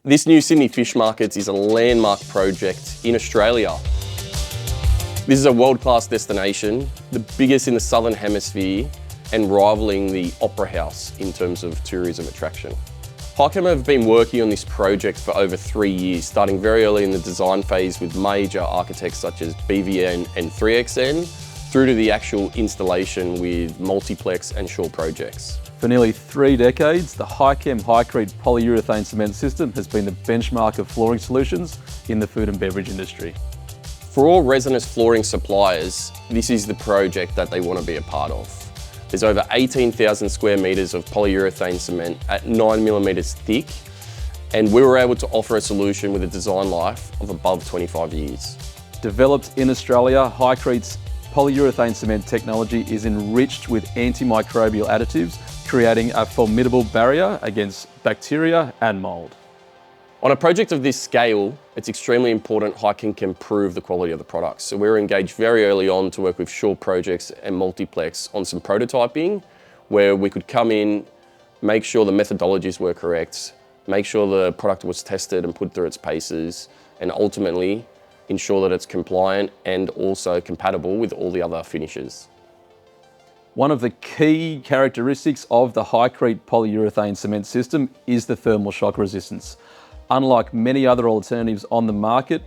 This new Sydney Fish Markets is a landmark project in Australia. This is a world-class destination, the biggest in the Southern Hemisphere and rivaling the Opera House in terms of tourism attraction. Hychem have been working on this project for over 3 years, starting very early in the design phase with major architects such as BVN and 3XN, through to the actual installation with multiplex and shore projects. For nearly 3 decades, the Hychem Hycrete polyurethane cement system has been the benchmark of flooring solutions in the food and beverage industry. For all resinous flooring suppliers, this is the project that they want to be a part of. There's over 18,000 square metres of polyurethane cement at 9mm thick, and we were able to offer a solution with a design life of above 25 years. Developed in Australia, Hycrete's polyurethane cement technology is enriched with antimicrobial additives, creating a formidable barrier against bacteria and mould. On a project of this scale, it's extremely important Hychem can prove the quality of the products. So we were engaged very early on to work with shore projects and multiplex on some prototyping, where we could come in, make sure the methodologies were correct, make sure the product was tested and put through its paces, and ultimately ensure that it's compliant and also compatible with all the other finishes. One of the key characteristics of the Hycrete polyurethane cement system is the thermal shock resistance. Unlike many other alternatives on the market,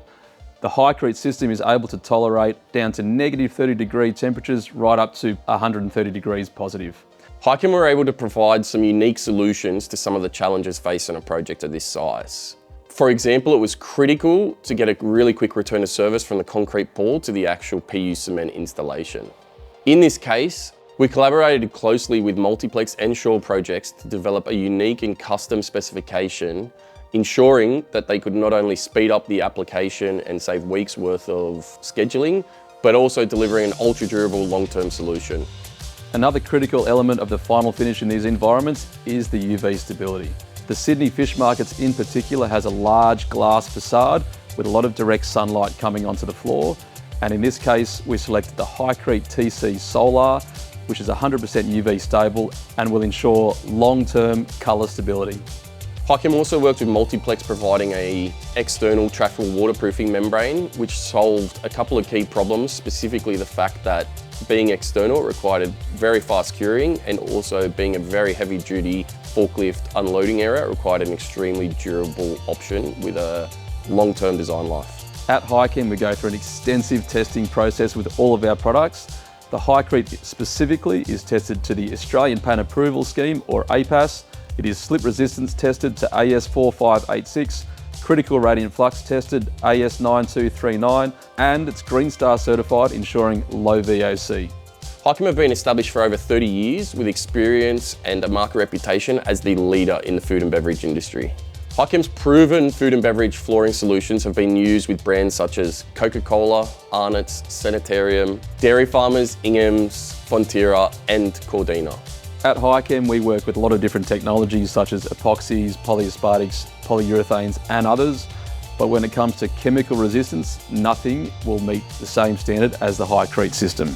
the Hycrete system is able to tolerate down to -30 temperatures right up to 130 degrees positive. Hychem were able to provide some unique solutions to some of the challenges faced on a project of this size. For example, it was critical to get a really quick return of service from the concrete pour to the actual PU cement installation. In this case, we collaborated closely with multiplex and shore projects to develop a unique and custom specification, ensuring that they could not only speed up the application and save weeks worth of scheduling, but also delivering an ultra durable long-term solution. Another critical element of the final finish in these environments is the UV stability. The Sydney Fish Markets in particular has a large glass facade with a lot of direct sunlight coming onto the floor. And in this case, we selected the Hycrete TC Solar, which is 100% UV stable and will ensure long-term colour stability. Hychem also worked with multiplex, providing an external tractable waterproofing membrane, which solved a couple of key problems, specifically the fact that being external required very fast curing, and also being a very heavy duty forklift unloading area required an extremely durable option with a long-term design life. At Hychem, we go through an extensive testing process with all of our products. The Hycrete specifically is tested to the Australian Paint Approval Scheme, or APAS. It is slip resistance tested to AS4586, critical radiant flux tested AS9239, and it's Green Star certified, ensuring low VOC. Hychem have been established for over 30 years with experience and a market reputation as the leader in the food and beverage industry. Hychem's proven food and beverage flooring solutions have been used with brands such as Coca-Cola, Arnott's, Sanitarium, Dairy Farmers, Ingham's, Fonterra and Cordina. At Hychem, we work with a lot of different technologies such as epoxies, polyaspartics, polyurethanes and others. But when it comes to chemical resistance, nothing will meet the same standard as the Hycrete system.